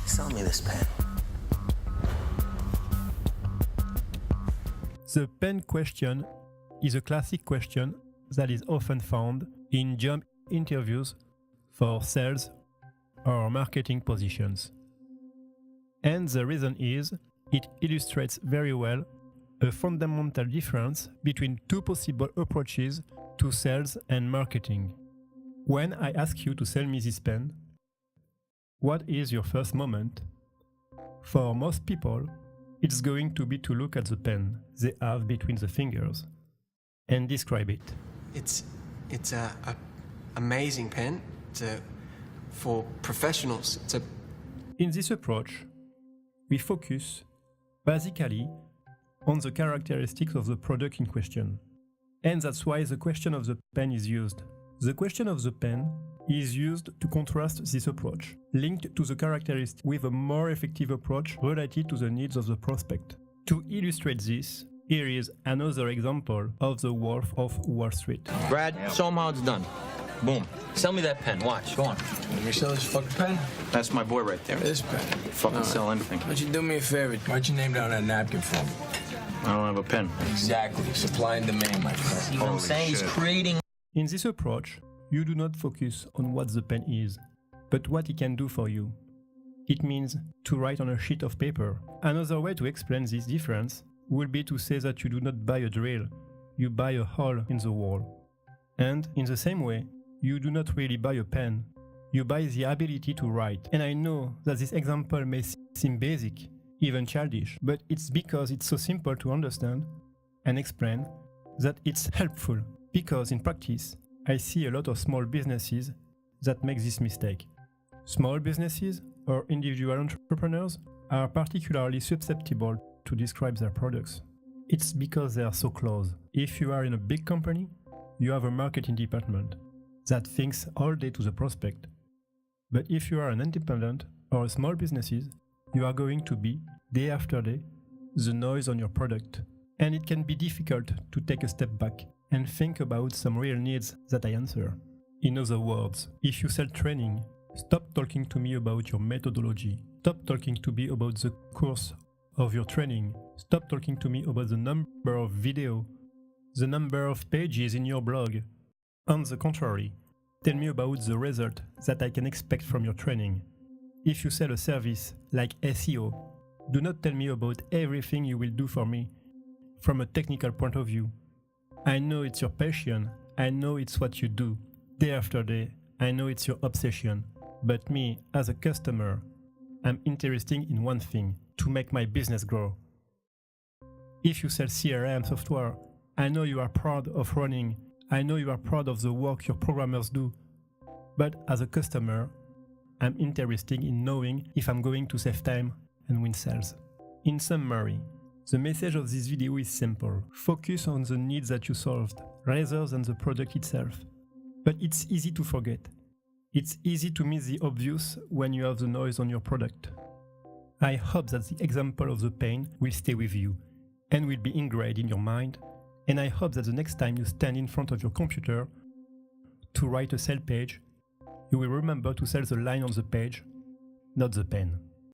Sell me this pen. The pen question is a classic question that is often found in job interviews for sales or marketing positions. And the reason is it illustrates very well a fundamental difference between two possible approaches to sales and marketing. When I ask you to sell me this pen, what is your first moment? For most people, it's going to be to look at the pen they have between the fingers and describe it. It's a amazing pen. For professionals. In this approach, we focus basically on the characteristics of the product in question. And that's why the question of the pen is used. The question of the pen is used to contrast this approach, linked to the characteristics with a more effective approach related to the needs of the prospect. To illustrate this, here is another example of the Wolf of Wall Street. Brad, show him how it's done. Boom. Sell me that pen. Watch. Go on. Let me sell this fucking pen? That's my boy right there. This pen? Fucking sell anything. Why don't you do me a favor? Why don't you name down that napkin for me? I don't have a pen. Exactly. Supply and demand, my friend. See what I'm saying? He's creating. In this approach, you do not focus on what the pen is, but what it can do for you. It means to write on a sheet of paper. Another way to explain this difference would be to say that you do not buy a drill, you buy a hole in the wall. And in the same way, you do not really buy a pen, you buy the ability to write. And I know that this example may seem basic, even childish, but it's because it's so simple to understand and explain that it's helpful. Because in practice, I see a lot of small businesses that make this mistake. Small businesses or individual entrepreneurs are particularly susceptible to describe their products. It's because they are so close. If you are in a big company, you have a marketing department that thinks all day to the prospect. But if you are an independent or a small businesses, you are going to be, day after day, the noise on your product. And it can be difficult to take a step back and think about some real needs that I answer. In other words, if you sell training, stop talking to me about your methodology. Stop talking to me about the course of your training. Stop talking to me about the number of videos, the number of pages in your blog. On the contrary, tell me about the result that I can expect from your training. If you sell a service like SEO, do not tell me about everything you will do for me from a technical point of view. I know it's your passion, I know it's what you do. Day after day, I know it's your obsession. But me, as a customer, I'm interested in one thing, to make my business grow. If you sell CRM software, I know you are proud of running, I know you are proud of the work your programmers do. But as a customer, I'm interested in knowing if I'm going to save time and win sales. In summary, the message of this video is simple. Focus on the needs that you solved, rather than the product itself. But it's easy to forget. It's easy to miss the obvious when you have the noise on your product. I hope that the example of the pen will stay with you and will be engraved in your mind, and I hope that the next time you stand in front of your computer to write a sales page, you will remember to sell the line on the page, not the pen.